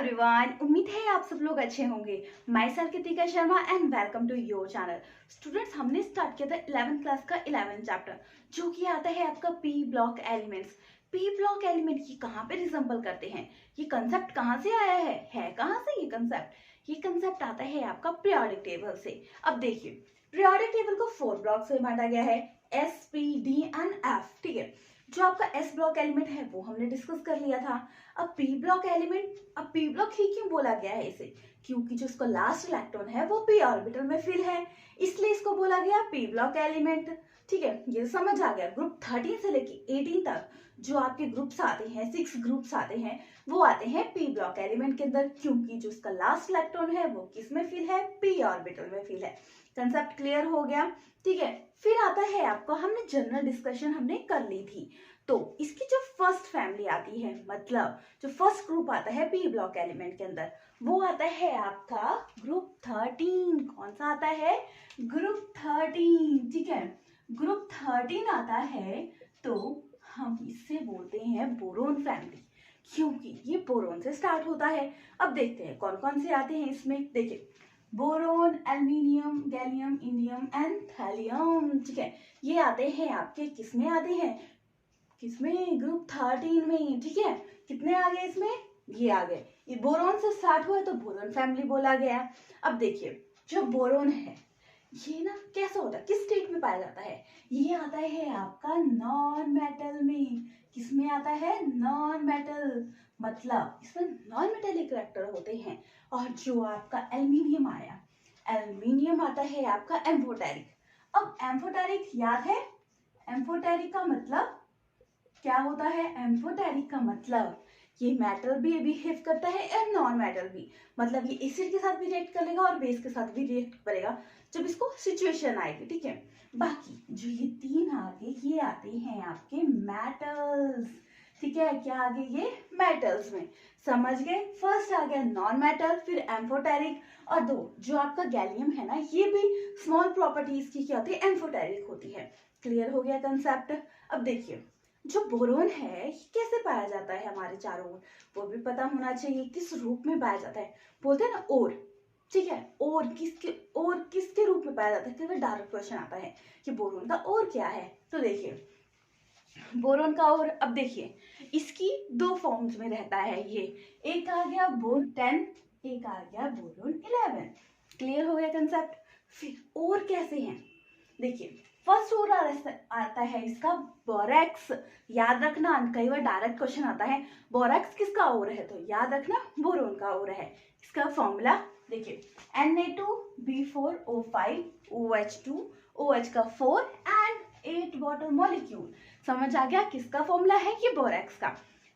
Everyone, उम्मीद है आप सब लोग अच्छे होंगे। Myself Kritika Sharma and welcome to your channel. Students, हमने स्टार्ट किया था 11th क्लास का 11th चैप्टर, जो कि आता है आपका P block elements. P block element ये कहाँ पे रिजेंबल करते हैं, ये कंसेप्ट कहाँ से आया है कहाँ से ये कंसेप्ट? ये कंसेप्ट आता है आपका पीरियोडिक टेबल से। अब देखिए, पीरियोडिक टेबल को 4 ब्लॉक से बांटा गया है, S, P, D and F. ठीक है, जो आपका एस ब्लॉक एलिमेंट है वो हमने डिस्कस कर लिया था। अब पी ब्लॉक एलिमेंट, अब पी ब्लॉक ही क्यों बोला गया है इसे? क्योंकि जो इसका लास्ट इलेक्ट्रॉन है वो पी ऑर्बिटल में फिल है, इसलिए इसको बोला गया पी ब्लॉक एलिमेंट। ठीक है, ये समझ आ गया। ग्रुप 13 से लेके 18 तक जो आपके ग्रुप्स आते हैं, 6 ग्रुप्स आते हैं, वो आते हैं पी ब्लॉक एलिमेंट के अंदर, क्योंकि जो इसका लास्ट इलेक्ट्रॉन है वो किस में फिल है? पी ऑर्बिटल में फिल है। कंसेप्ट क्लियर हो गया? ठीक है, फिर आता है आपको, हमने जनरल डिस्कशन हमने कर ली थी, तो इसकी जो फर्स्ट फैमिली आती है, मतलब जो फर्स्ट ग्रुप आता है पी ब्लॉक एलिमेंट के अंदर, वो आता है आपका ग्रुप 13। कौन सा आता है? ग्रुप 13। ठीक है, ग्रुप 13 आता है तो हम इससे बोलते हैं बोरोन फैमिली, क्योंकि ये बोरोन से स्टार्ट होता है। अब देखते हैं कौन कौन से आते हैं इसमें। देखिए, boron, aluminium, gallium, indium and thallium. ठीक है, ये आते हैं आपके किसमें आते हैं? किसमें? ग्रुप 13 में। ठीक है, कितने आ गए इसमें? ये आ गए। ये बोरोन से स्टार्ट हुआ है तो बोरोन फैमिली बोला गया। अब देखिए, जो बोरोन है ये ना कैसा होता है, किस स्टेट में पाया जाता है? ये आता है आपका नॉन मेटल में। किसमें आता है? नॉन मेटल, मतलब इसमें नॉन मेटेलिक रिएक्टर होते हैं। और जो आपका एल्यूमिनियम आया, एल्यूमिनियम आता है आपका एम्फोटेरिक। अब एम्फोटेरिक याद है? एम्फोटेरिक का मतलब क्या होता है? एम्फोटेरिक का मतलब ये मेटल भी बिहेव करता है और नॉन मेटल भी, मतलब ये एसिड के साथ भी रिएक्ट करेगा और बेस के साथ भी रिएक्ट करेगा जब इसको सिचुएशन आएगी। ठीक है, बाकी जो ये 3 आगे ये आते हैं आपके मेटल्स। ठीक है, क्या आगे? ये मेटल्स में। समझ गए? फर्स्ट आ गया नॉन मेटल, फिर एम्फोटेरिक, और दो जो आपका गैलियम है ना, ये भी स्मॉल प्रॉपर्टीज की क्या होती है? एम्फोटेरिक होती है। क्लियर हो गया कंसेप्ट? अब देखिए, जो बोरोन है ये कैसे पाया जाता है हमारे चारों ओर, वो भी पता होना चाहिए। किस रूप में पाया जाता है? बोलते हैं ना और। ठीक है, और किसके रूप में पाया जाता है? क्योंकि डायरेक्ट क्वेश्चन आता है कि बोरोन का और क्या है। तो देखिए, बोरोन का और, अब देखिए इसकी 2 फॉर्म्स में रहता है ये। एक आ गया बोरोन 10, एक आ गया बोरोन 11। क्लियर हो गया कंसेप्ट? फिर और कैसे हैं? देखिए, फर्स्ट और आता है इसका बोरेक्स। याद रखना, कई बार डायरेक्ट क्वेश्चन आता है बोरेक्स किसका और है, तो याद रखना बोरोन का और है। इसका फॉर्मूला देखिए, Na2B4O5 OH2 OH का 4 एंड 8 वाटर मॉलिक्यूल। समझ आ गया किसका फॉर्मूला है? ये बोरेक्स का।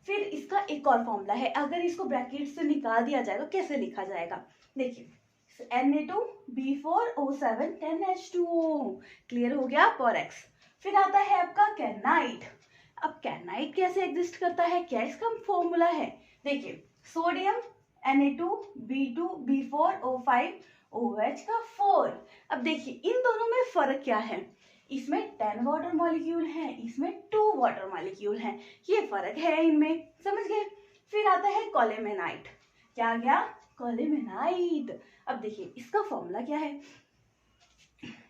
फिर इसका एक और फॉर्मूला है, अगर इसको ब्रैकेट से निकाल दिया जाए तो कैसे लिखा जाएगा? देखिए, Na2B4O7 10H2O। क्लियर हो गया? बोरेक्स। फिर आता है आपका कैनाइट। अब कैनाइट कैसे एग्जिस्ट करता है, क्या इसका फॉर्मूला है? देखिए, सोडियम Na2B2B4O5 OH का 4। अब देखिए इन दोनों में फर्क क्या है? इसमें 10 वाटर मॉलिक्यूल है, इसमें 2 वाटर मॉलिक्यूल है, ये फर्क है इनमें। समझ गए? फिर आता है कोलेमेनाइट। क्या गया? कोलेमेनाइट। अब देखिए इसका फॉर्मूला क्या है?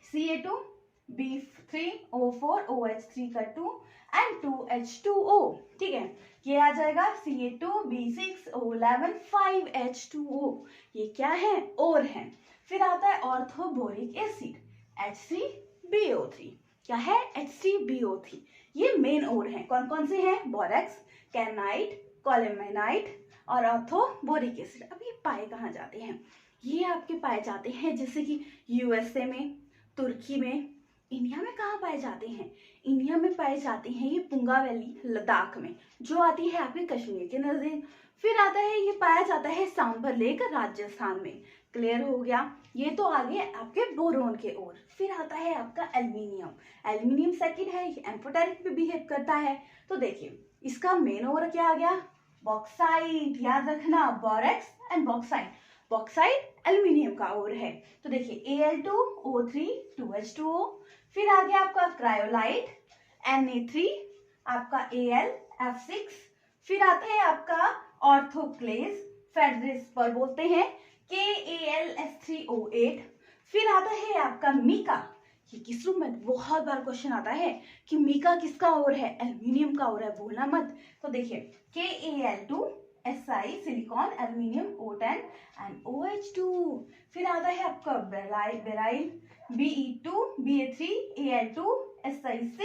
Ca2B3O4 OH3 का 2 एंड 2H2O। ठीक है, ये आ जाएगा Ca2B6O11 5H2O। ये क्या है? और है। फिर आता है ऑर्थोबोरिक एसिड H3BO3। क्या है? H3BO3। ये मेन और हैं। कौन कौन से हैं? बोरेक्स, कैनाइट, कोलेमेनाइट और ऑर्थोबोरिक एसिड। अब ये पाए कहाँ जाते हैं? ये आपके पाए जाते हैं जैसे कि यूएसए में, तुर्की में। इंडिया में कहाँ पाए जाते हैं? इंडिया में पाए जाते हैं ये पुंगा वैली लद्दाख में, जो आती है आपके कश्मीर के नजदीक। फिर आता है ये पाया जाता है सांबर लेक राजस्थान में। क्लियर हो गया? ये तो आगे आपके बोरोन के ओर। फिर आता है आपका एल्यूमिनियम। एल्यूमिनियम सेकेंड है, एम्फोटेरिक पे बिहेव करता है। तो देखिए इसका मेन ओर क्या आ गया? बॉक्साइट। याद रखना, borax and bauxite. Bauxite aluminium का और है। तो देखिए Al2O3 2H2O। फिर आ गया आपका क्रायोलाइट Na3, आपका AlF6। फिर आता है आपका ऑर्थोक्लेज फेडरस पर बोलते हैं KAlS3O8। फिर आता है आपका मीका। ये किस रूप में, बहुत बार क्वेश्चन आता है कि मीका किसका और है, एल्यूमिनियम का और है, भूलना मत। तो देखिए KAl2Si silicon aluminium O10 and OH2। फिर आता है आपका बेराइल Be2 Ba3 Al2Si6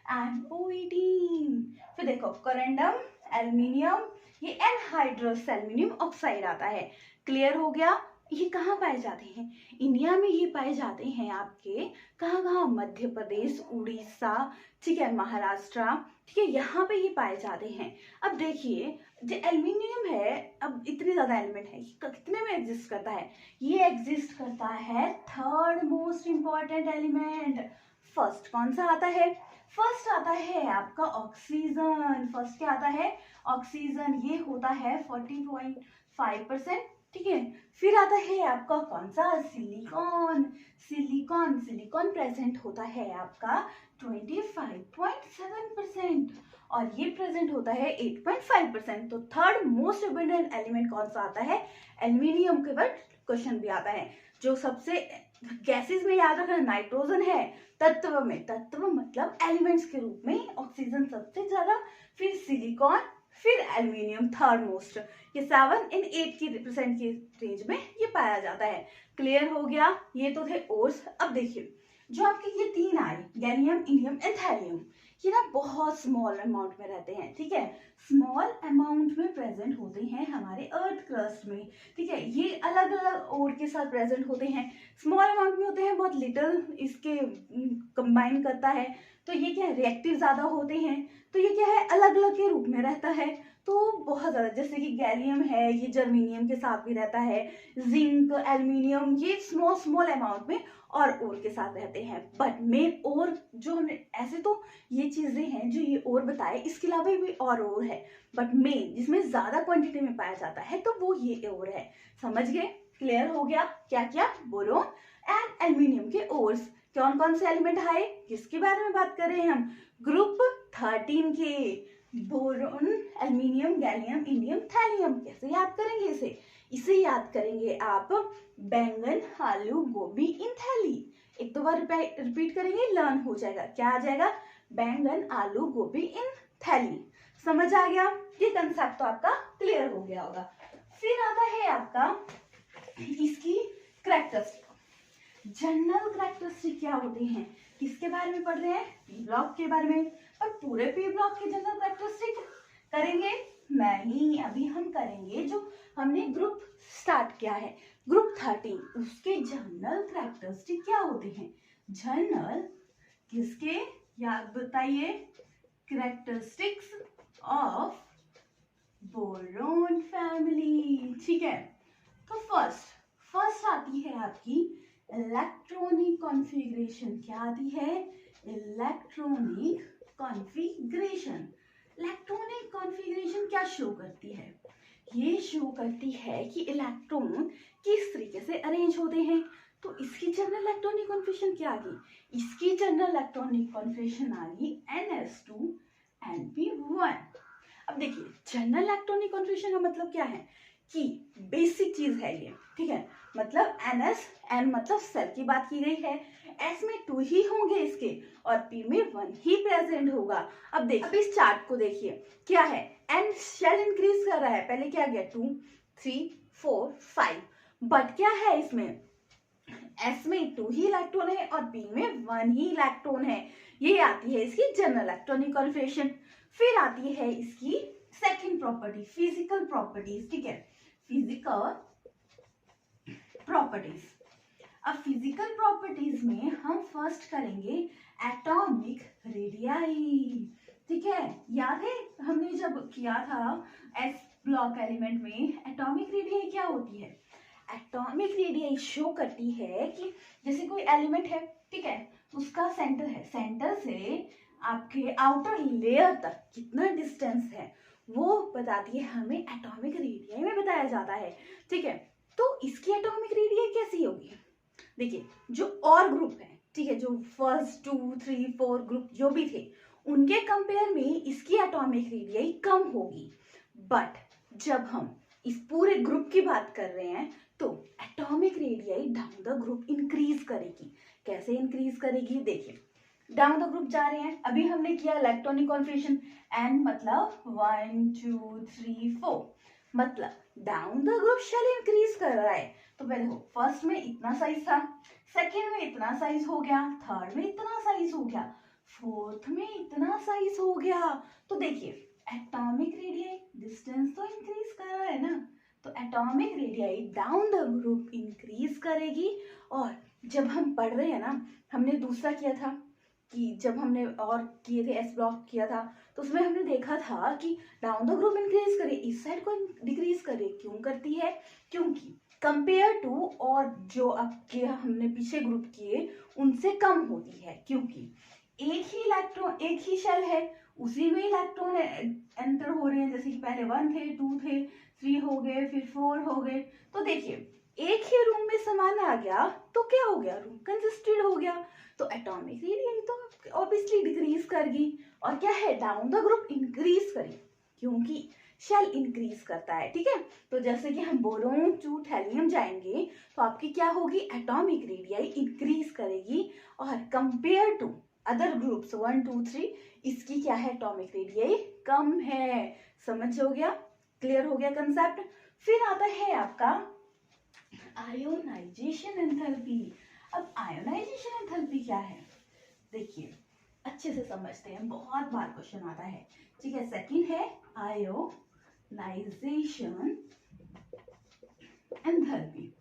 and O18। फिर देखो कोरेंडम एल्यूमिनियम, ये एनहाइड्रस एल्यूमिनियम ऑक्साइड आता है। क्लियर हो गया। ये कहाँ पाए जाते हैं, इंडिया में ये पाए जाते हैं आपके कहाँ कहाँ, मध्य प्रदेश, उड़ीसा, ठीक है, महाराष्ट्र, ठीक है, यहाँ पे ये पाए जाते हैं। अब देखिए जो एल्यूमिनियम है, अब इतने ज्यादा एलिमेंट है, कितने में एग्जिस्ट करता है, ये एग्जिस्ट करता है third most important element. First कौन सा आता है, फर्स्ट आता है आपका ऑक्सीजन। फर्स्ट क्या आता है, ऑक्सीजन, ये होता है 40.5%, ठीक है। फिर आता है आपका कौन सा, सिलिकॉन। सिलिकॉन प्रेजेंट होता है आपका 25.7% और ये प्रेजेंट होता है 8.5%। तो थर्ड मोस्ट अबंडेंट एलिमेंट कौन सा आता है, एल्यूमिनियम के बाद क्वेश्चन भी आता है। जो सबसे गैसेस में याद रखना, नाइट्रोजन है, तत्व में, तत्व मतलब एलिमेंट्स के रूप में ऑक्सीजन सबसे ज्यादा, फिर सिलिकॉन, फिर एल्यूमिनियम थर्ड मोस्ट। ये 7 इन 8 की % की रेंज में ये पाया जाता है। क्लियर हो गया। ये तो थे ओर्स। अब देखिए जो आपके ये तीन आए, गैलियम, इंडियम एंड थैलियम, ये ना बहुत स्मॉल अमाउंट में रहते हैं, ठीक है, स्मॉल अमाउंट में प्रेजेंट होते हैं हमारे अर्थ क्रस्ट में, ठीक है। ये अलग अलग और के साथ प्रेजेंट होते हैं, स्मॉल अमाउंट में होते हैं, बहुत लिटिल इसके कंबाइन करता है। तो ये क्या है, रिएक्टिव ज्यादा होते हैं। तो ये क्या है, अलग अलग के रूप में रहता है। तो बहुत ज्यादा, जैसे कि गैलियम है, ये जर्मेनियम के साथ भी रहता है, जिंक, एल्यूमिनियम, ये स्मॉल अमाउंट में और के साथ रहते हैं। बट मेन और जो हमने ऐसे तो ये चीजें हैं जो ये और बताए, इसके अलावा भी और है, बट मेन जिसमें ज्यादा क्वांटिटी में पाया जाता है तो वो ये और है। समझ गए। क्लियर हो गया। क्या क्या, बोरोन एंड एल्यूमिनियम के ओर्स। कौन कौन से एलिमेंट आए, किसके बारे में बात कर रहे हैं हम, ग्रुप 13 के, boron, aluminium, gallium, indium, thallium. कैसे याद करेंगे इसे याद करेंगे आप, बैंगन, आलू, गोभी इन थैली। एक दो बार रिपीट करेंगे, लर्न हो जाएगा। क्या आ जाएगा, बैंगन, आलू, गोभी इन थैली। समझ आ गया। ये कंसेप्ट तो आपका क्लियर हो गया होगा। फिर आता है आपका इसकी कैरेक्टरिस्टिक, जनरल कैरेक्टरिस्टिक क्या होते हैं, किसके बारे में पढ़ रहे हैं, पी ब्लॉक के बारे में। और पूरे पी ब्लॉक के जनरल कैरेक्टरिस्टिक करेंगे नहीं, अभी हम करेंगे जो हमने ग्रुप स्टार्ट किया है, ग्रुप 13, उसके जनरल कैरेक्टरिस्टिक क्या होते हैं। जनरल किसके, याद बताइए, कैरेक्टरिस्टिक्स ऑफ बोरोन फैमिली, ठीक है। तो फर्स्ट आती है आपकी इलेक्ट्रॉनिक कॉन्फ़िगरेशन। क्या आती है, इलेक्ट्रॉनिक कॉन्फ़िगरेशन। इलेक्ट्रॉनिक कॉन्फ़िगरेशन क्या शो करती है, ये शो करती है कि इलेक्ट्रॉन किस तरीके से अरेंज होते हैं। तो इसकी जनरल इलेक्ट्रॉनिक कॉन्फ़िगरेशन क्या आ गई, इसकी जनरल इलेक्ट्रॉनिक कॉन्फ़िगरेशन आ गई NS2 Np1। अब देखिए जनरल इलेक्ट्रॉनिक कॉन्फ़िगरेशन का मतलब क्या है कि बेसिक चीज है ये, ठीक है। मतलब NS, N मतलब सेल की बात की गई है, S में 2 ही होंगे इसके और P में 1 ही प्रेजेंट होगा। अब देखिए, अब इस चार्ट को देखिए, क्या है, N शेल इंक्रीज कर रहा है, पहले क्या गया 2 3 4 5, बट क्या है इसमें, S में 2 ही इलेक्ट्रॉन है और P में 1 ही इलेक्ट्रॉन है। ये आती है इसकी जनरल इलेक्ट्रॉनिक कॉन्फ़िगरेशन। फिर आती है इसकी सेकंड प्रॉपर्टी, फिजिकल प्रॉपर्टीज, ठीक है, फिजिकल प्रॉपर्टीज। अब फिजिकल प्रॉपर्टीज में हम फर्स्ट करेंगे एटॉमिक रेडियाई, ठीक है। याद है हमने जब किया था एस ब्लॉक एलिमेंट में, एटॉमिक रेडियाई क्या होती है, एटॉमिक रेडियाई शो करती है कि जैसे कोई एलिमेंट है, ठीक है, उसका सेंटर है, सेंटर से आपके आउटर लेयर तक कितना डिस्टेंस है वो बताती है हमें, एटॉमिक रेडियाई में बताया जाता है, ठीक है। तो इसकी एटॉमिक रेडियाई कैसी होगी, देखिए जो और ग्रुप है, ठीक है, जो फर्स्ट 2 3 4 ग्रुप जो भी थे उनके कंपेयर में इसकी एटॉमिक रेडियाई कम होगी। बट जब हम इस पूरे ग्रुप की बात कर रहे हैं, तो atomic radii down the group increase करेगी। कैसे इंक्रीज करेगी, देखिए डाउन द ग्रुप जा रहे हैं, अभी हमने किया इलेक्ट्रॉनिक कॉन्फ़िगरेशन, n मतलब 1 2 3 4, मतलब down the group shell increase कर रहा है। तो पहले देखो फर्स्ट में इतना साइज था, सेकेंड में इतना साइज हो गया, थर्ड में इतना साइज हो गया, फोर्थ में इतना साइज हो गया। तो देखिए एटॉमिक रेडियाई डिस्टेंस तो इंक्रीज कर रहा है ना, तो atomic radii down the group increase करेगी। और जब हम पढ़ रहे हैं ना, हमने दूसरा किया था कि जब हमने और किए थे एस ब्लॉक किया था, तो उसमें हमने देखा था कि डाउन द ग्रुप इंक्रीज करे, इस साइड को डिक्रीज करे। क्यों करती है, क्योंकि कंपेयर टू और जो आपके हमने पीछे ग्रुप किए उनसे कम होती है, क्योंकि एक ही इलेक्ट्रॉन, एक ही शेल है, उसी में इलेक्ट्रॉन एंटर हो रहे हैं। जैसे कि पहले 1 थे, 2 थे, 3 हो गए, फिर 4 हो गए। तो देखिए एक ही रूम में सामान आ गया तो क्या हो गया, रूम कंजेस्टेड हो गया। तो एटॉमिक रेडियाई तो ऑब्वियसली डिक्रीज करेगी, और क्या है, डाउन द ग्रुप इंक्रीज करेगी, क्योंकि शेल इंक्रीज करता है। ठीक है, तो जैसे कि हम बोरोन टू थैलियम जाएंगे तो आपकी क्या होगी, एटॉमिक रेडियाई इंक्रीज करेगी, और कंपेयर टू अदर ग्रुप्स 1 2 3 इसकी क्या है, एटॉमिक रेडियाई कम है। समझ हो गया, क्लियर हो गया कंसेप्ट। फिर आता है आपका आयोनाइजेशन एंथैल्पी। अब आयोनाइजेशन एंथैल्पी क्या है, देखिए अच्छे से समझते हैं, बहुत बार क्वेश्चन आता है। ठीक है, सेकंड है आयोनाइजेशन एंथैल्पी।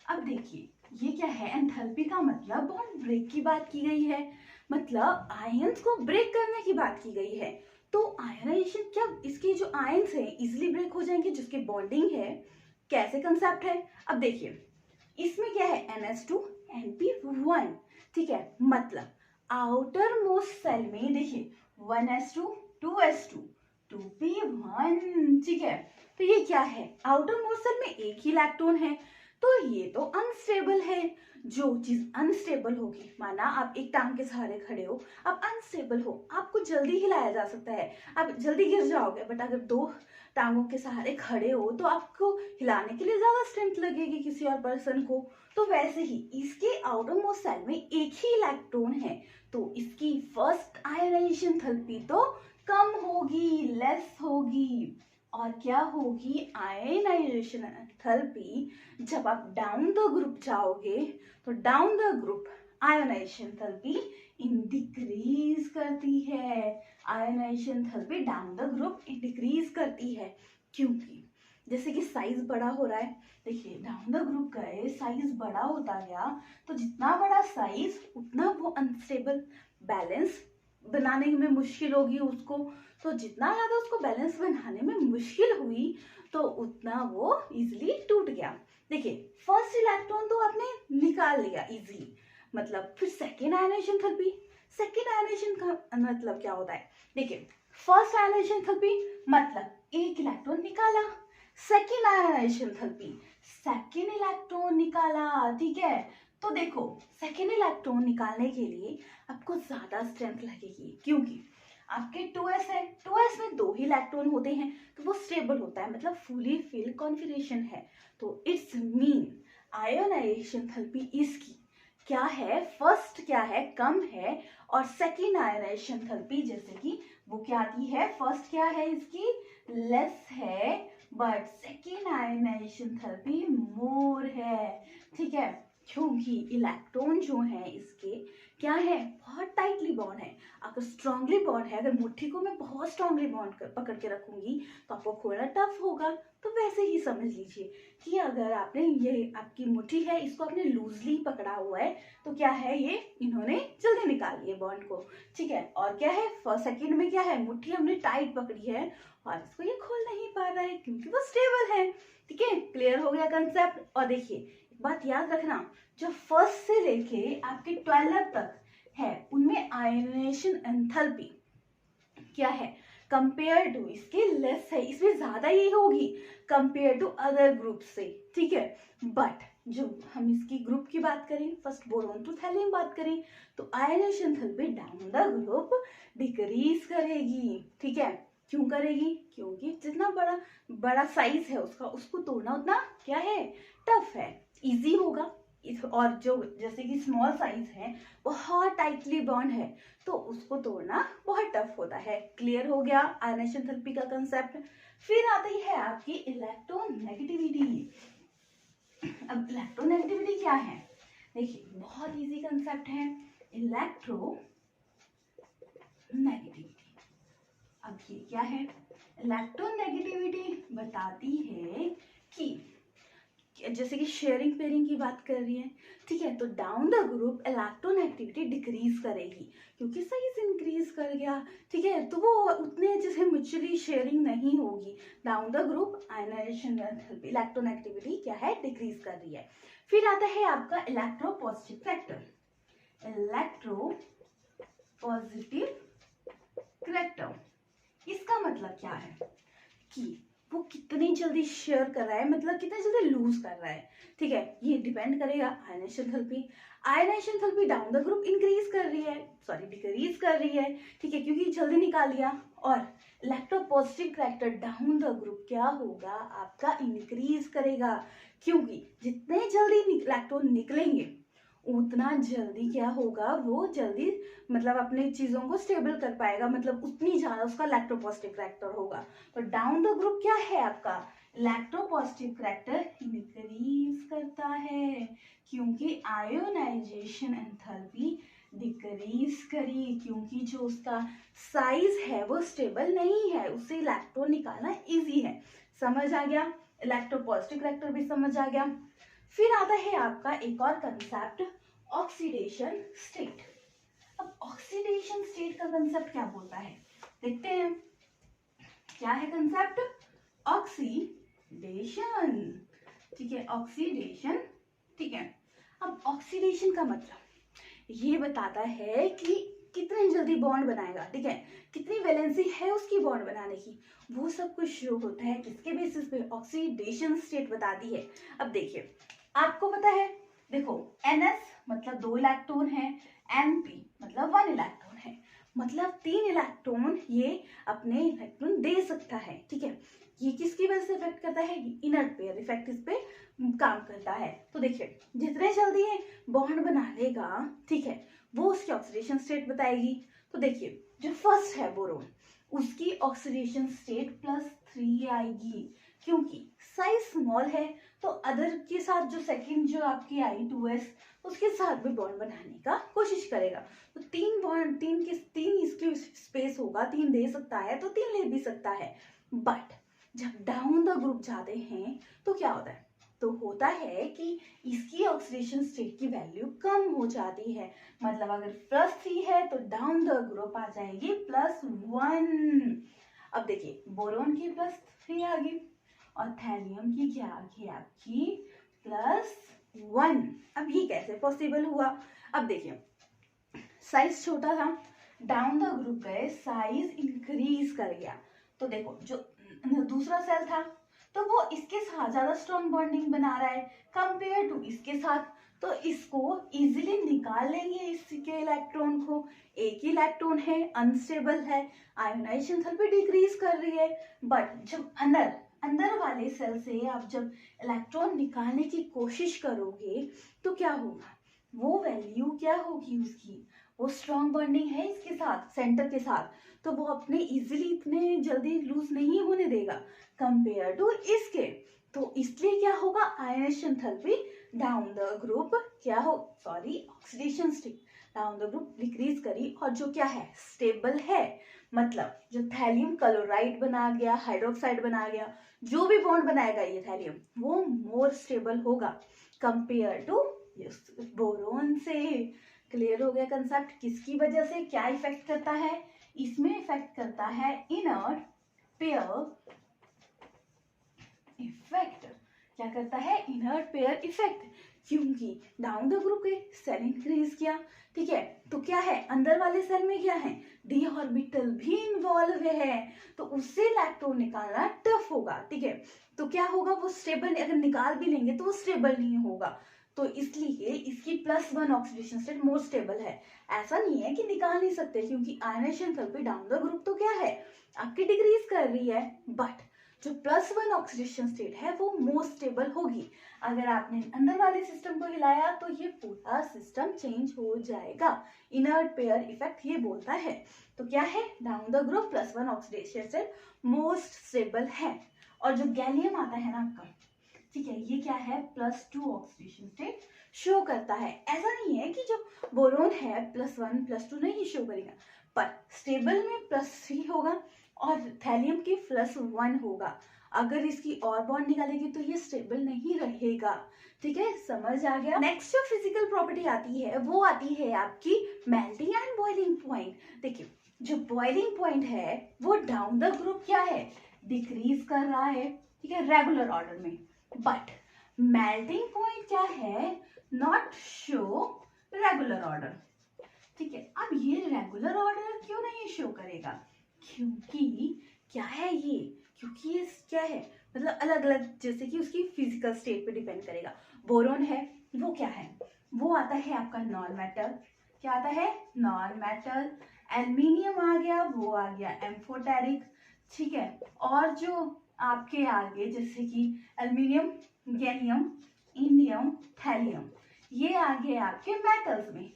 अब देखिए ये क्या है, एंथैल्पी का मतलब बॉन्ड ब्रेक की बात की गई है, मतलब आयंस को ब्रेक करने की बात की गई है। तो आयनाइजेशन क्या, इसके जो आयंस है इजिली ब्रेक हो जाएंगे, जिसकी बॉन्डिंग है। कैसे कंसेप्ट है, अब देखिए इसमें क्या है, NH2 NP1। ठीक है, मतलब आउटर मोस्ट सेल में देखिए 1s2 2s2 2p1। ठीक है, तो ये क्या है, आउटर मोस्ट सेल में एक ही इलेक्ट्रॉन है, तो ये तो अनस्टेबल है। जो चीज अनस्टेबल होगी, माना आप एक टांग के सहारे खड़े हो, आप अनस्टेबल हो, आपको जल्दी हिलाया जा सकता है, आप जल्दी गिर जाओगे, बट अगर दो टांगों के सहारे खड़े हो तो आपको हिलाने के लिए ज्यादा स्ट्रेंथ लगेगी किसी और पर्सन को। तो वैसे ही इसके आउटर मोस्ट सेल में एक ही इलेक्ट्रॉन है, तो इसकी फर्स्ट आयनाइजेशन एंथैल्पी तो कम होगी, लेस होगी। और क्या होगी, आयनाइजेशन एंथैल्पी जब आप डाउन द ग्रुप जाओगे, तो down the group ionization enthalpy decrease करती है। Ionization enthalpy down the group decrease करती है, क्योंकि जैसे कि साइज बड़ा हो रहा है, देखिए डाउन द ग्रुप गए, साइज बड़ा होता गया, तो जितना बड़ा साइज उतना वो अनस्टेबल, बैलेंस बनाने में मुश्किल होगी उसको। तो जितना ज्यादा उसको बैलेंस बनाने में मुश्किल हुई, तो उतना वो इजिली टूट गया। देखिए फर्स्ट इलेक्ट्रॉन तो आपने निकाल लिया इजिली, मतलब फिर second ionization enthalpy, second ionization का मतलब क्या होता है, देखिए फर्स्ट आयनाइजेशन एंथैल्पी मतलब एक इलेक्ट्रॉन निकाला, second ionization enthalpy second electron निकाला। ठीक है, तो देखो सेकेंड इलेक्ट्रॉन निकालने के लिए आपको ज्यादा स्ट्रेंथ लगेगी, क्योंकि आपके 2s है, 2s में दो ही इलेक्ट्रॉन होते हैं, तो वो स्टेबल होता है, मतलब फुली फिल्ड कॉन्फिगरेशन है। तो इट्स मीन आयोनाइजेशन एंथैल्पी इसकी क्या है, फर्स्ट क्या है, कम है, और सेकेंड आयोनाइजेशन एंथैल्पी जैसे कि वो क्या आती है, फर्स्ट क्या है इसकी, लेस है, बट सेकेंड आयोनाइजेशन एंथैल्पी मोर है। ठीक है, क्योंकि इलेक्ट्रॉन जो है इसके क्या है, बहुत टाइटली बॉन्ड है। अगर स्ट्रांगली बॉन्ड है, अगर मुट्ठी को मैं बहुत स्ट्रांगली बॉन्ड पकड़ के रखूंगी तो आपको खोलना टफ होगा। तो वैसे ही समझ लीजिए कि अगर आपने ये आपकी मुट्ठी है, इसको आपने लूजली पकड़ा हुआ है, तो क्या है, ये इन्होंने जल्दी निकाल लिए बॉन्ड को। ठीक है, और क्या है, फर्स्ट सेकेंड में क्या है, मुट्ठी हमने टाइट पकड़ी है और इसको ये खोल नहीं पा रहा है, क्योंकि वो स्टेबल है। ठीक है, क्लियर हो गया कंसेप्ट। और देखिए बात याद रखना, जो फर्स्ट से लेके आपके 12 तक है उनमें आयनाइजेशन एंथैल्पी क्या है, कंपेयर टू इसके लेस है, इसमें ज्यादा ही होगी कंपेयर टू अदर ग्रुप से। ठीक है, बट जो हम इसकी ग्रुप की बात करें, फर्स्ट बोरोन टू थैलियम बात करें, तो ionization enthalpy down the group decrease करेगी। ठीक है, क्यों करेगी? क्योंकि जितना बड़ा बड़ा साइज है उसका, उसको तोड़ना उतना क्या है, टफ है। इजी होगा और जो जैसे कि स्मॉल साइज है, बहुत टाइटली बॉन्ड है, तो उसको तोड़ना बहुत टफ होता है। क्लियर हो गया आयनाइजेशन थेरेपी का कंसेप्ट। फिर आती है आपकी इलेक्ट्रोनेगेटिविटी। अब इलेक्ट्रोनेगेटिविटी क्या है? देखिए बहुत इजी कंसेप्ट है, इलेक्ट्रोनेगेटिविटी। अब ये क्या है? इलेक्ट्रोनेगेटिविटी बताती है कि जैसे कि शेयरिंग पेयरिंग की बात कर रही है, ठीक है, तो down the group electronegativity decrease करेगी क्योंकि साइज इंक्रीज कर गया, ठीक है, तो वो उतने जैसे म्यूचुअली शेयरिंग नहीं होगी। Down the group ionization electronegativity क्या है, डिक्रीज कर रही है। फिर आता है आपका इलेक्ट्रोपॉजिटिव फैक्टर। इलेक्ट्रोपॉजिटिव फैक्टर, इसका मतलब क्या है कि वो कितनी जल्दी शेयर कर रहा है, मतलब कितनी जल्दी लूज कर रहा है, ठीक है, ये डिपेंड करेगा ionization therapy. Ionization therapy down the group increase कर रही है, सॉरी डिक्रीज कर रही है, ठीक है, क्योंकि जल्दी निकाल लिया। और electropositive character down the group क्या होगा, आपका इंक्रीज करेगा, क्योंकि जितने जल्दी इलेक्ट्रॉन निकलेंगे उतना जल्दी क्या होगा, वो जल्दी मतलब अपने चीजों को स्टेबल कर पाएगा, मतलब उतनी ज्यादा उसका इलेक्ट्रोपॉजिटिव कैरेक्टर होगा। तो डाउन द ग्रुप क्या है आपका, इलेक्ट्रोपॉजिटिव कैरेक्टर इंक्रीज करता है, क्योंकि आयोनाइजेशन एंथैल्पी डिक्रीज करी, क्योंकि जो उसका साइज है वो स्टेबल नहीं है, उससे इलेक्ट्रॉन निकालना इजी है। समझ आ गया, इलेक्ट्रोपॉजिटिव कैरेक्टर भी समझ आ गया। फिर आता है आपका एक और कंसेप्ट, ऑक्सीडेशन स्टेट। अब ऑक्सीडेशन स्टेट का कंसेप्ट क्या बोलता है, देखते हैं क्या है कंसेप्ट, ऑक्सीडेशन, ठीक है, ऑक्सीडेशन, ठीक है। अब ऑक्सीडेशन का मतलब ये बताता है कि कितनी जल्दी बॉन्ड बनाएगा, ठीक है, कितनी वैलेंसी है उसकी बॉन्ड बनाने की, वो सब कुछ शो होता है किसके बेसिस पे, ऑक्सीडेशन स्टेट बताती है। अब देखिए आपको पता है, देखो NS मतलब 2 इलेक्ट्रॉन है, NP मतलब 1 इलेक्ट्रॉन है, मतलब 3 इलेक्ट्रॉन ये अपने इलेक्ट्रॉन दे सकता है, ठीक है। ये किसकी वजह से इफेक्ट करता है, इनर्ट पेयर इफेक्ट इस पे काम करता है। तो देखिए जितने जल्दी ये बॉन्ड बना लेगा, ठीक है, वो उसकी ऑक्सीडेशन स्टेट बताएगी। तो देखिए जो फर्स्ट है बोरोन, उसकी ऑक्सीडेशन स्टेट +3 आएगी, क्योंकि साइज स्मॉल है, तो अदर के साथ जो सेकंड जो आपकी आई 2s, उसके साथ भी बॉन्ड बनाने का कोशिश करेगा। तो 3 बॉन्ड, 3 इसकी स्पेस होगा, 3 दे सकता है तो 3 ले भी सकता है। बट जब डाउन द ग्रुप जाते हैं तो क्या होता है, तो होता है कि इसकी ऑक्सीडेशन स्टेट की वैल्यू कम हो जाती है, मतलब अगर +3 है तो डाउन द ग्रुप आ जाएगी +1। अब देखिए बोरोन की +3 आ गई और थैलियम की क्या आ गई आपकी +1। अब ये कैसे पॉसिबल हुआ, अब देखिए साइज छोटा था, डाउन द ग्रुप गए, साइज इंक्रीज कर गया, तो देखो जो दूसरा सेल था तो वो इसके साथ ज्यादा स्ट्रॉन्ग बॉन्डिंग बना रहा है कंपेयर टू इसके साथ, तो इसको इजीली निकाल लेंगे इसके इलेक्ट्रॉन को, एक ही इलेक्ट्रॉन है, अनस्टेबल है, आयोनाइजेशन थेरेपी डिक्रीज कर रही है। बट जब अंदर वाले सेल से आप जब इलेक्ट्रॉन निकालने की कोशिश करोगे तो क्या होगा, वो वैल्यू क्या होगी उसकी, वो स्ट्रॉन्ग बॉन्डिंग है इसके साथ, सेंटर के साथ, तो वो अपने इजीली इतने जल्दी लूज नहीं होने देगा कंपेयर टू इसके। तो इसलिए क्या होगा, ionization therapy down the group क्या हो, sorry oxidation state down the group decrease करी, और जो क्या है स्टेबल है, मतलब जो थैलियम क्लोराइड बना गया, हाइड्रोक्साइड बना गया, जो भी बॉन्ड बनाएगा ये थैलियम, वो मोर स्टेबल होगा कंपेयर टू बोरोन से। क्लियर हो गया कंसेप्ट, किसकी वजह से क्या इफेक्ट करता है, इसमें इफेक्ट करता है इनर्ट पेयर इफेक्ट। क्या करता है, इनर्ट पेयर इफेक्ट, क्योंकि डाउन द ग्रुप के सेल इंक्रीज किया, ठीक है, तो क्या है अंदर वाले सेल में क्या है, डी ऑर्बिटल भी इन्वॉल्व है, तो उससे इलेक्ट्रॉन निकालना टफ होगा, ठीक है, तो क्या होगा वो स्टेबल, अगर निकाल भी लेंगे तो वो स्टेबल नहीं होगा, तो इसलिए इसकी +1 ऑक्सीडेशन स्टेट मोर स्टेबल है। ऐसा नहीं है कि निकाल नहीं सकते, क्योंकि ionization therapy down the group तो क्या है, आपकी डिक्रीज कर रही है, बट जो +1 ऑक्सीडेशन स्टेट है वो मोस्ट स्टेबल होगी। अगर आपने अंदर वाले सिस्टम को हिलाया तो ये पूरा सिस्टम चेंज हो जाएगा। इनर्ट पेयर इफेक्ट ये बोलता है। तो क्या है, down the group +1 oxidation state most stable है। और जो गैलियम आता है ना आपका, ठीक है, ये क्या है, +2 ऑक्सीडेशन स्टेट शो करता है। ऐसा नहीं है कि जो बोरोन है +1 +2 नहीं शो करेगा, पर स्टेबल में +3 होगा और थैलियम की +1 होगा। अगर इसकी और बॉन्ड निकालेगी तो ये स्टेबल नहीं रहेगा। ठीक है, समझ आ गया। नेक्स्ट जो फिजिकल प्रॉपर्टी आती है वो आती है आपकी मेल्टिंग एंड बॉइलिंग पॉइंट। देखिए, जो बॉइलिंग पॉइंट है वो डाउन द ग्रुप क्या है, डिक्रीज कर रहा है, ठीक है, रेगुलर ऑर्डर में। बट मेल्टिंग पॉइंट क्या है, नॉट शो रेगुलर ऑर्डर। ठीक है, अब ये रेगुलर ऑर्डर क्यों नहीं शो करेगा, क्योंकि क्या है ये, क्योंकि ये क्या है, मतलब अलग अलग, जैसे कि उसकी फिजिकल स्टेट पे डिपेंड करेगा। बोरोन है वो क्या है, वो आता है आपका नॉन मेटल। क्या आता है, नॉन मेटल। एल्यूमिनियम आ गया, वो आ गया एम्फोटेरिक। ठीक है, और जो आपके आगे जैसे कि एल्यूमिनियम, गैलियम, इंडियम, थैलियम, ये आ गए आपके मेटल्स में,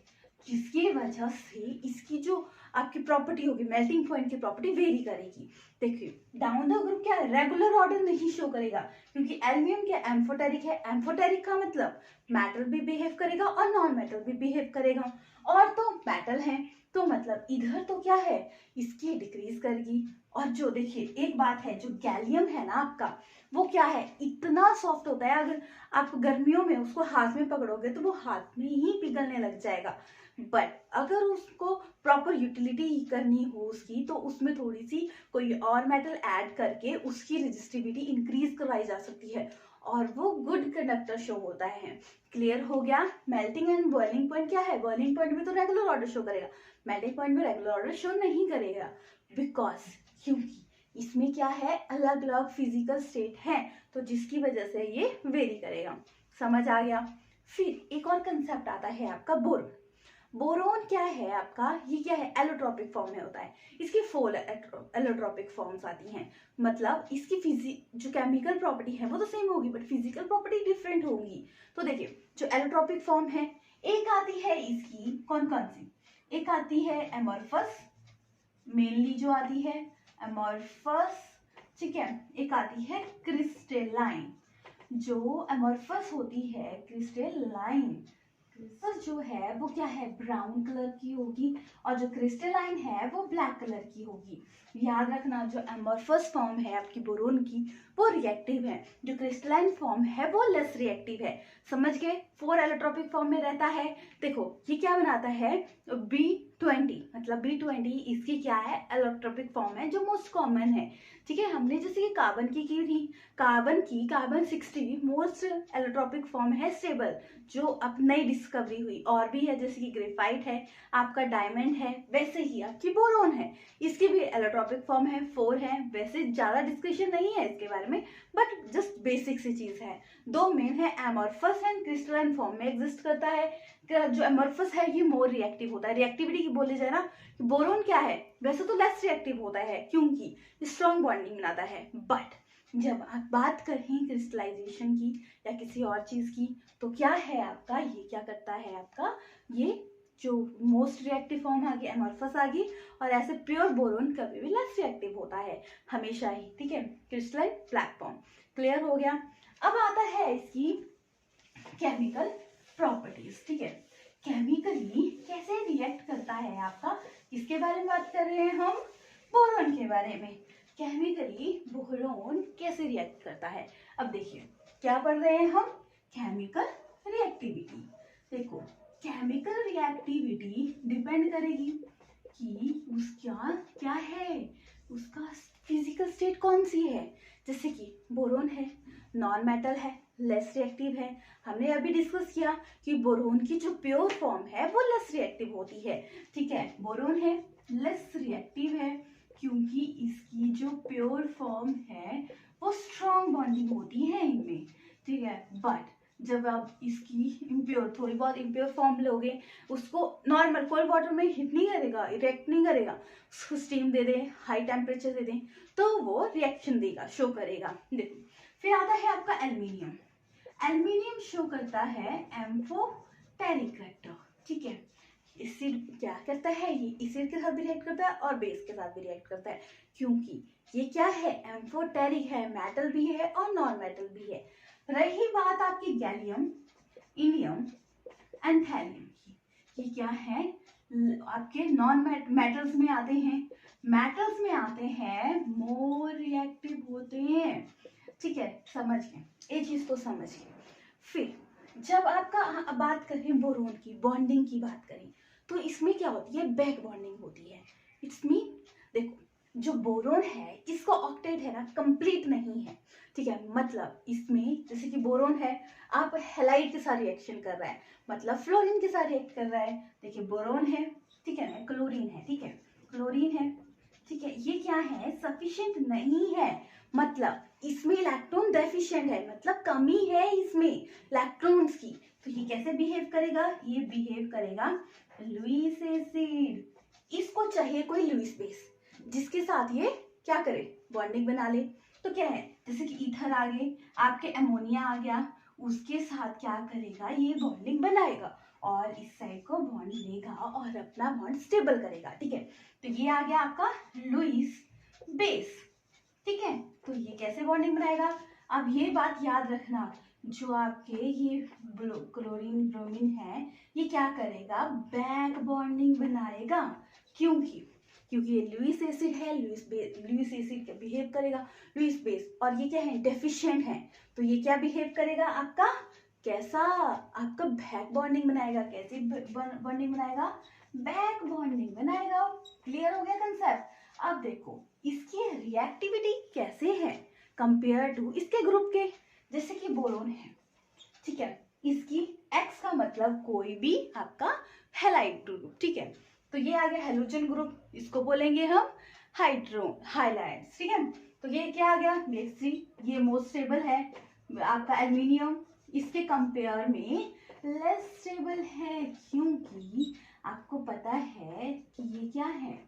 जिसकी वजह से इसकी जो आपकी प्रॉपर्टी होगी, मेल्टिंग पॉइंट की प्रॉपर्टी वेरी करेगी। देखिए, डाउन द ग्रुप क्या है, रेगुलर ऑर्डर नहीं शो करेगा, क्योंकि एल्यूमिनियम क्या एम्फोटेरिक है। एम्फोटेरिक का मतलब मेटल भी बिहेव करेगा और नॉन मेटल भी बिहेव करेगा, और तो मेटल है तो मतलब इधर तो क्या है, इसकी डिक्रीज करेगी। और जो देखिए एक बात है, जो गैलियम है ना आपका, वो क्या है, इतना सॉफ्ट होता है, अगर आप गर्मियों में उसको हाथ में पकड़ोगे तो वो हाथ में ही पिघलने लग जाएगा। बट अगर उसको प्रॉपर यूटिलिटी करनी हो उसकी, तो उसमें थोड़ी सी कोई और मेटल ऐड करके उसकी रेजिस्टिविटी इंक्रीज करवाई जा सकती है, और वो गुड कंडक्टर शो होता है। क्लियर हो गया। मेल्टिंग एंड बॉइलिंग पॉइंट क्या है, बॉइलिंग पॉइंट में तो रेगुलर ऑर्डर शो करेगा, मेल्टिंग पॉइंट में रेगुलर ऑर्डर शो नहीं करेगा, बिकॉज क्योंकि इसमें क्या है, अलग अलग फिजिकल स्टेट है, तो जिसकी वजह से ये वेरी करेगा। समझ आ गया। फिर एक और कंसेप्ट आता है आपका बोरोन। बोरोन क्या है आपका, ये क्या है, एलोट्रॉपिक फॉर्म में होता है। इसकी 4 एलोट्रॉपिक फॉर्म्स आती हैं, मतलब इसकी जो केमिकल प्रॉपर्टी है वो तो सेम होगी, बट फिजिकल प्रॉपर्टी डिफरेंट होगी। तो देखिए, जो एलोट्रॉपिक फॉर्म है, एक आती है इसकी कौन कौन सी, एक आती है एमॉर्फस, मेनली जो आती है एमॉर्फस, ठीक है, एक आती है क्रिस्टलाइन। जो एमॉर्फस होती है क्रिस्टलाइन, क्रिस्टल जो है वो क्या है, ब्राउन कलर की होगी, और जो क्रिस्टलाइन है वो ब्लैक कलर की होगी। याद रखना, जो एमॉर्फस फॉर्म है आपकी बोरोन की वो रिएक्टिव है, जो क्रिस्टलाइन फॉर्म है वो लेस रिएक्टिव है। समझ गए, 4 एलोट्रॉपिक फॉर्म में रहता है। देखो ये क्या बनाता है, B20, मतलब B20 इसकी क्या है, एलोट्रॉपिक फॉर्म है जो मोस्ट कॉमन है। ठीक है, हमने जैसे कि कार्बन की थी, कार्बन 60 मोस्ट एलोट्रॉपिक फॉर्म है स्टेबल, जो अब नई डिस्कवरी हुई। और भी है, जैसे कि ग्रेफाइट है, आपका डायमंड है, वैसे ही आपकी बोरोन है, इसकी भी एलोट्रॉपिक फॉर्म है, 4 है। वैसे ज्यादा डिस्कशन नहीं है इसके बारे में, बट जस्ट बेसिक सी चीज है। 2 मेन है, एमॉर्फस एंड क्रिस्टलाइन फॉर्म में एग्जिस्ट करता है। जो एमॉर्फस है ये मोर रिएक्टिव होता है, रिएक्टिविटी की बोले जाए ना, बोरोन क्या है, वैसे तो लेस रिएक्टिव होता है क्योंकि स्ट्रॉन्ग बॉन्डिंग बनाता है। बट जब आप बात करें क्रिस्टलाइजेशन की या किसी और चीज की, तो क्या है आपका, ये क्या करता है आपका, ये जो मोस्ट रिएक्टिव फॉर्म आ गई एमॉर्फस आ गई, और ऐसे प्योर बोरोन कभी भी लेस रिएक्टिव होता है हमेशा ही। ठीक है, क्रिस्टलाइन ब्लैक फॉर्म। क्लियर हो गया। अब आता है इसकी केमिकल प्रॉपर्टीज। ठीक है, केमिकली कैसे रिएक्ट करता है आपका, इसके बारे में बात कर रहे हैं हम, बोरोन के बारे में। केमिकली बोरोन कैसे रिएक्ट करता है, अब देखिए क्या पढ़ रहे हैं हम, केमिकल रिएक्टिविटी। देखो, केमिकल रिएक्टिविटी डिपेंड करेगी कि उसका क्या है, उसका फिजिकल स्टेट कौन सी है। जैसे कि बोरोन है, नॉन मेटल है, लेस रिएक्टिव है। हमने अभी डिस्कस किया कि बोरोन की जो प्योर फॉर्म है वो लेस रिएक्टिव होती है। ठीक है, बोरोन है, लेस रिएक्टिव है, क्योंकि इसकी जो प्योर फॉर्म है वो स्ट्रॉन्ग बॉन्डिंग होती है इनमें। ठीक है, बट जब आप इसकी इम्प्योर, थोड़ी बहुत इम्प्योर फॉर्म लोगे, उसको नॉर्मल कोल्ड वाटर में हीट नहीं करेगा, रिएक्ट नहीं करेगा, उसको स्टीम दे दें, हाई टेम्परेचर दे दें, तो वो रिएक्शन देगा, शो करेगा। देखो फिर आता है आपका एल्यूमिनियम। एल्यूमिनियम शो करता है एम्फोटेरिक करेक्टर, ठीक है। एसिड क्या करता है, ये एसिड के साथ भी रिएक्ट करता है और बेस के साथ भी रिएक्ट करता है, क्योंकि ये क्या है, एम्फोटेरिक है, मेटल भी है और नॉन मेटल भी है। रही बात आपकी गैलियम, इंडियम एंड थैलियम की, ये क्या है, आपके नॉन मेटल्स में आते हैं, मेटल्स में आते हैं, मोर रिएक्टिव होते हैं, ठीक है, समझ गए, ये चीज तो समझ गए। फिर जब आपका बात करें बोरोन की, बॉन्डिंग की बात करें, तो इसमें क्या होती है, बैक बॉन्डिंग होती है। इट्स मीन देखो जो बोरोन है इसका ऑक्टेट है ना कंप्लीट नहीं है, ठीक है, मतलब इसमें जैसे कि बोरोन है, आप हेलाइड के साथ रिएक्शन कर रहा है, मतलब फ्लोरीन के साथ रिएक्ट कर रहा है। देखिए बोरोन है, ठीक है, क्लोरीन है, ठीक है, क्लोरीन है, ठीक है, ये क्या है, सफिशिएंट नहीं है, मतलब इसमें इलेक्ट्रॉन डेफिशिएंट है, मतलब कमी है इसमें इलेक्ट्रॉन्स की। तो ये कैसे बिहेव करेगा, ये बिहेव करेगा लुईस एसिड। इसको चाहिए कोई लुईस बेस जिसके साथ ये क्या करे, बॉन्डिंग बना ले। तो क्या है, जैसे कि ईथर आ गए, आपके अमोनिया आ गया, उसके साथ क्या करेगा, ये बॉन्डिंग बनाएगा और इस साइड को बॉन्ड लेगा और अपना बॉन्ड स्टेबल करेगा, ठीक है। तो ये आ गया आपका लुईस बेस, ठीक है। तो ये कैसे बॉन्डिंग बनाएगा, अब ये बात याद रखना, जो आपके ये क्लोरीन ब्रोमीन है, ये क्या करेगा, बैक बॉन्डिंग बनाएगा, क्योंकि ये लुईस एसिड है, लुईस एसिड बिहेव करेगा लुईस बेस, और ये क्या है, डेफिशिएंट है, तो ये क्या बिहेव करेगा आपका, कैसा, आपका बैक बॉन्डिंग बनाएगा। कैसी बॉन्डिंग बनाएगा, बैक बॉन्डिंग बनाएगा। क्लियर हो गया कंसेप्ट। अब देखो इसकी रिएक्टिविटी कैसे है कंपेयर टू इसके ग्रुप के, जैसे कि बोरोन है, ठीक है, इसकी एक्स का मतलब कोई भी आपका हैलाइड ग्रुप, ठीक है। तो ये आ गया हेलोजन ग्रुप, इसको बोलेंगे हम हाइलाइड्स, ठीक है। तो ये क्या आ गया, बेस, ये मोस्ट स्टेबल है, आपका एल्यूमिनियम इसके कंपेयर में लेस स्टेबल है, क्योंकि आपको पता है कि ये क्या है,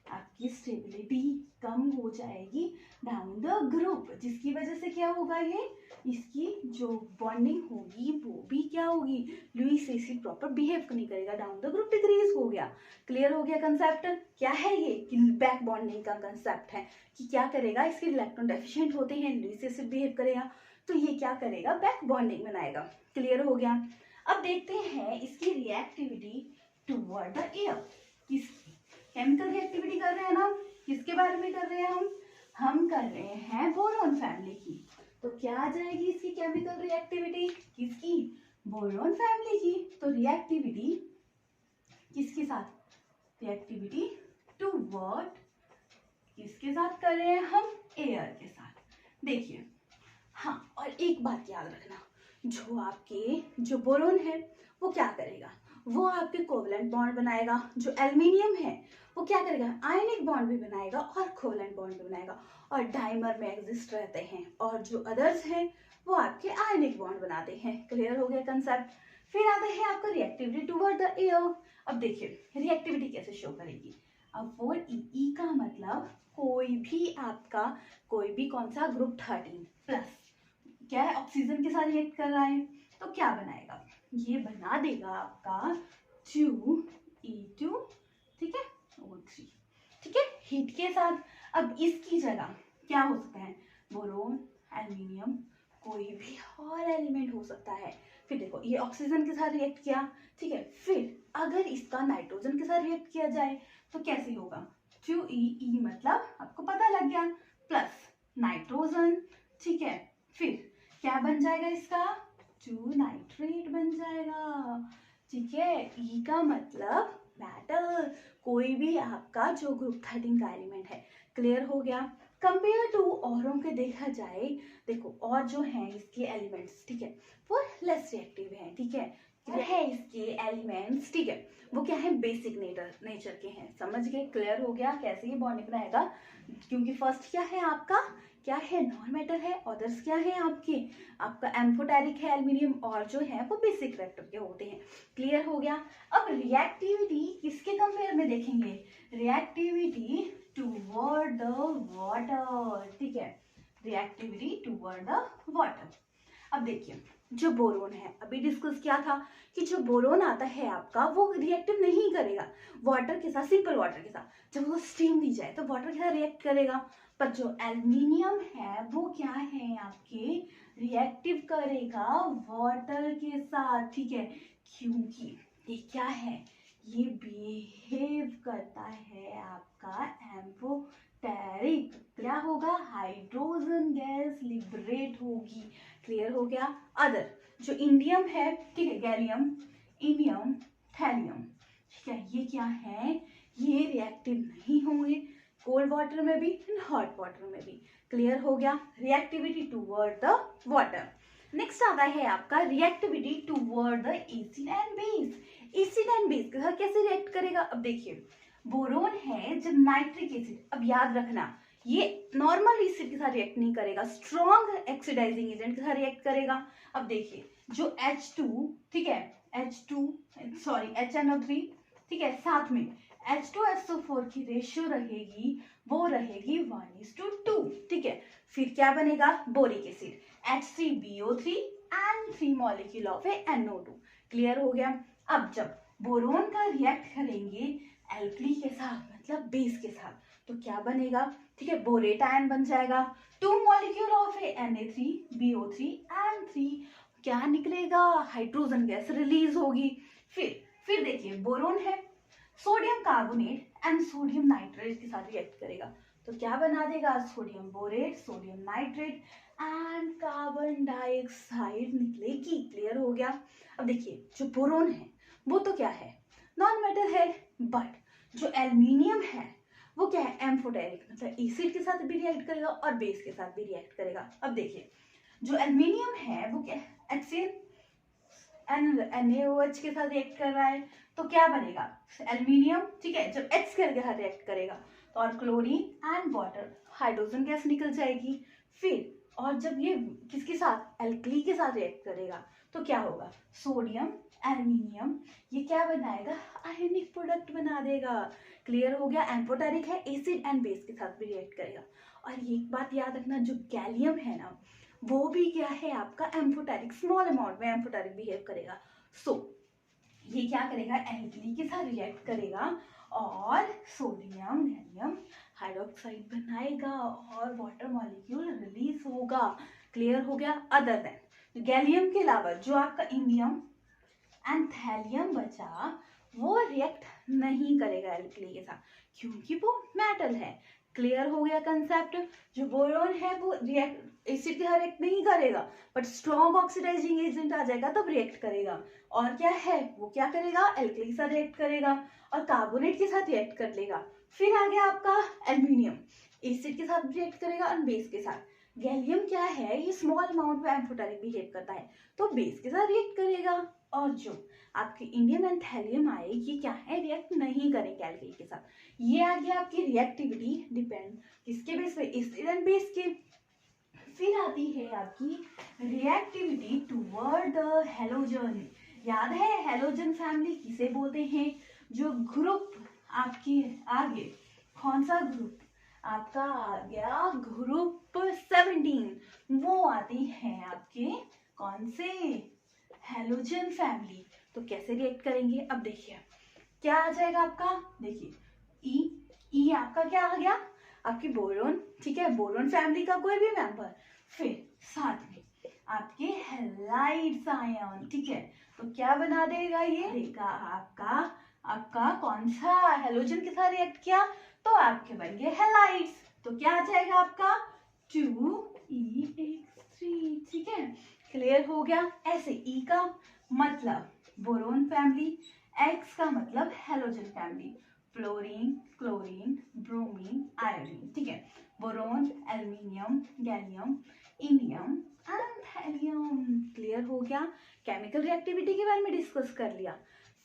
आपकी स्टेबिलिटी कम हो जाएगी डाउन द ग्रुप, जिसकी वजह से क्या होगा, ये इसकी जो बॉन्डिंग होगी वो भी क्या होगी, लुईस एसिड प्रॉपर बिहेव नहीं करेगा, डाउन द ग्रुप डिक्रीज हो गया। क्लियर हो गया कंसेप्ट, क्या है ये, कि बैक बॉन्डिंग का कंसेप्ट है कि क्या करेगा, इसके इलेक्ट्रॉन डेफिशिएंट होते हैं, लुईस एसिड बिहेव करेगा, तो ये क्या करेगा, बैक बॉन्डिंग बनाएगा। क्लियर हो गया। अब देखते हैं इसकी रिएक्टिविटी टुवर्ड द एयर, किसकी, केमिकल रिएक्टिविटी कर रहे हैं ना, किसके बारे में कर रहे हैं हम कर रहे हैं बोरोन फैमिली की। तो क्या आ जाएगी इसकी केमिकल रिएक्टिविटी, किसकी, बोरोन फैमिली की। तो रिएक्टिविटी किसके साथ, रिएक्टिविटी टुवर्ड, किसके साथ कर रहे हैं हम, एयर के साथ। देखिए हाँ, और एक बात याद रखना, जो आपके जो बोरोन है वो क्या करेगा, वो आपके कोवलेंट बॉन्ड बनाएगा। जो एल्यूमिनियम है वो क्या करेगा, आयनिक बॉन्ड भी बनाएगा और कोवलेंट बॉन्ड भी बनाएगा, और डाइमर में एग्जिस्ट रहते हैं, और जो अदर्स हैं वो आपके आयनिक बॉन्ड बनाते हैं। क्लियर हो गया कंसेप्ट। फिर आता है आपका रिएक्टिविटी टुवर्ड द एयर। अब देखिए रिएक्टिविटी कैसे शो करेगी, अब वो ई का मतलब कोई भी आपका, कोई भी कौन सा, ग्रुप 13 प्लस क्या है, ऑक्सीजन के साथ रिएक्ट कर रहा है, तो क्या बनाएगा, ये बना देगा आपका 2E2, ठीक है, O3, ठीक है, हीट के साथ। अब इसकी जगह क्या हो सकता है, बोरोन, एल्यूमिनियम, कोई भी और एलिमेंट हो सकता है। फिर देखो ये ऑक्सीजन के साथ रिएक्ट किया, ठीक है, फिर अगर इसका नाइट्रोजन के साथ रिएक्ट किया जाए तो कैसे होगा, 2E मतलब आपको पता लग गया, प्लस नाइट्रोजन, ठीक है, फिर क्या बन जाएगा इसका, 2 नाइट्रेट बन जाएगा, ठीक है। ई का मतलब मेटल, कोई भी आपका जो ग्रुप 13 का एलिमेंट है। क्लियर हो गया। कंपेयर टू औरों के देखा जाए, देखो और जो है इसके एलिमेंट्स, ठीक है, वो लेस रिएक्टिव है, ठीक है इसके एलिमेंट्स, ठीक है, वो क्या है, बेसिक नेचर के हैं। समझ गए, क्लियर हो गया कैसे ये बॉन्डिंग बनाएगा, क्योंकि फर्स्ट क्या है आपका क्या है, नॉन मेटल है। अदर्स क्या है आपके, आपका एम्फोटेरिक है एल्यूमिनियम, और जो है वो बेसिक रिएक्टर के होते हैं। क्लियर हो गया। अब रिएक्टिविटी किसके कंपेयर में देखेंगे, रिएक्टिविटी टूवर्ड द वाटर, ठीक है, रिएक्टिविटी टूवर्ड द वाटर। अब देखिए जो बोरोन है, अभी डिस्कस किया था कि जो बोरोन आता है आपका वो रिएक्टिव नहीं करेगा वाटर के साथ, सिंपल वाटर के साथ। जब वो स्टीम दी जाए तो वाटर के साथ रिएक्ट करेगा, पर जो एल्युमिनियम है वो क्या है आपके, रिएक्टिव करेगा वाटर के साथ, ठीक है, क्योंकि ये क्या है, ये बिहेव करता है आपका एम्फोटेरिक। क्या होगा, हाइड्रोजन गैस लिबरेट होगी। क्लियर हो गया। अदर जो इंडियम है, ठीक है, गैलियम, इंडियम, थैलियम, ठीक है, ये क्या है, ये रिएक्टिव नहीं होंगे कोल्ड वाटर में भी, हॉट वाटर में भी। क्लियर हो गया, reactivity toward the water. Next आता है आपका reactivity toward the acid and base. Acid and base के साथ कैसे रिएक्ट करेगा, अब देखिए बोरोन है, जब नाइट्रिक एसिड, अब याद रखना ये नॉर्मल एसिड के साथ रिएक्ट नहीं करेगा, स्ट्रॉन्ग ऑक्सीडाइजिंग एजेंट के साथ रिएक्ट करेगा। अब देखिए जो H2, ठीक है, H2 सॉरी HNO3, ठीक है, साथ में H2SO4 की रेशियो रहेगी, वो रहेगी 1:2, ठीक है। फिर क्या बनेगा, boric acid, H3BO3 and 3 molecule of NO2। Clear हो गया। अब जब बोरोन का रिएक्ट करेंगे एल्कली के साथ, मतलब बेस के साथ, तो क्या बनेगा, ठीक है, बोरेट आयन बन जाएगा, 2 मॉलिक्यूल ऑफ Na3BO3 एंड 3 क्या निकलेगा, हाइड्रोजन गैस रिलीज होगी। फिर देखिए बोरोन है, sodium carbonate and sodium nitrate के साथ रिएक्ट करेगा, तो क्या बना देगा, sodium borate, sodium nitrate and carbon dioxide निकलेगी। क्लियर हो गया। अब देखिए जो बोरोन है वो तो क्या है, नॉन मेटल है, बट जो एल्युमिनियम है वो क्या है, एम्फोटेरिक, मतलब एसिड के साथ भी रिएक्ट करेगा और बेस के साथ भी रिएक्ट करेगा। अब देखिए जो एल्युमिनियम है वो क्या है, HCl NaOH के साथ रिएक्ट कर रहा है, तो क्या बनेगा, एल्युमिनियम, ठीक है, जब H के साथ रिएक्ट करेगा तो और chlorine and water, hydrogen gas निकल जाएगी। फिर और जब ये किसके साथ, एल्कली के साथ रिएक्ट करेगा तो क्या होगा, सोडियम एल्युमिनियम, ये क्या बनाएगा, आयनिक प्रोडक्ट बना देगा। क्लियर हो गया। एम्फोटेरिक है, एसिड एंड बेस के साथ भी रिएक्ट करेगा। और ये एक बात याद रखना, जो गैलियम है ना वो भी क्या है आपका, एम्फोटेरिक, स्मॉल अमाउंट में एम्फोटेरिक बिहेव करेगा। सो ये क्या करेगा, एल्कली के साथ रिएक्ट करेगा और सोडियम गैलियम हाइड्रोक्साइड बनाएगा और वाटर मॉलिक्यूल रिलीज होगा। क्लियर हो गया। अदर देन गैलियम के अलावा जो आपका इंडियम एंड थैलियम बचा वो रिएक्ट नहीं करेगा एल्कली के साथ, क्योंकि वो मेटल है। क्लियर हो गया कंसेप्ट। जो बोरोन है वो रिएक्ट एसिड के साथ रिएक्ट नहीं करेगा, बट स्ट्रॉन्ग ऑक्सीडाइजिंग एजेंट आ जाएगा तब रिएक्ट करेगा। और क्या है, वो क्या करेगा, एल्कली के साथ रिएक्ट करेगा और कार्बोनेट के साथ रिएक्ट कर लेगा। फिर आ गया आपका एल्युमिनियम, एसिड के साथ रिएक्ट करेगा और बेस के साथ। गैलियम क्या है, ये स्मॉल अमाउंट में एम्फोटेरिक बिहेव करता है तो बेस के साथ रिएक्ट करेगा। और जो आपके इंडियम एंड थैलियम आए ये क्या है, रिएक्ट नहीं करेंगे एल्कली के साथ। ये आ गया आपकी रिएक्टिविटी, डिपेंड किसके बेस पे, एसिड एंड बेस के। फिर आती है आपकी रिएक्टिविटी टुवर्ड द हैलोजन। याद है हैलोजन फैमिली किसे बोलते हैं, जो ग्रुप आपकी आगे, कौन सा ग्रुप आपका आ गया, ग्रुप 17, वो आती है आपके कौन से, हैलोजन फैमिली। तो कैसे रिएक्ट करेंगे, अब देखिए क्या आ जाएगा आपका, देखिए ई आपका क्या आ गया, आपकी बोरोन, ठीक है, बोरोन फैमिली का कोई भी मेंबर, फिर साथ में आपके हैलाइड्स आयन, ठीक है, तो क्या बना देगा ये, देगा आपका कौन सा हैलोजन के साथ रिएक्ट किया तो आपके बन गए हैलाइड्स। तो क्या आ जाएगा आपका 2EX3, ठीक है। क्लियर हो गया। ऐसे E का मतलब बोरोन फैमिली, X का मतलब halogen family, fluorine, chlorine, bromine, iodine, ठीक है, boron, aluminium, gallium, indium and thallium. Clear हो गया। केमिकल रिएक्टिविटी के बारे में डिस्कस कर लिया।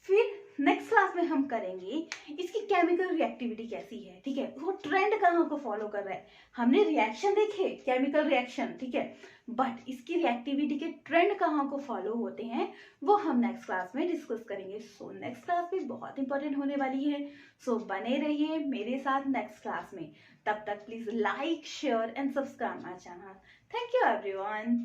फिर नेक्स्ट क्लास में हम करेंगे इसकी केमिकल रिएक्टिविटी कैसी है, ठीक है, वो ट्रेंड कहाँ को फॉलो कर रहा है। हमने रिएक्शन देखे, केमिकल रिएक्शन, ठीक है, बट इसकी रिएक्टिविटी के ट्रेंड कहाँ को फॉलो होते हैं वो हम नेक्स्ट क्लास में डिस्कस करेंगे। सो नेक्स्ट क्लास भी बहुत इंपॉर्टेंट होने वाली है। सो बने रहिए मेरे साथ नेक्स्ट क्लास में। तब तक please like, share and subscribe my channel. Thank you everyone.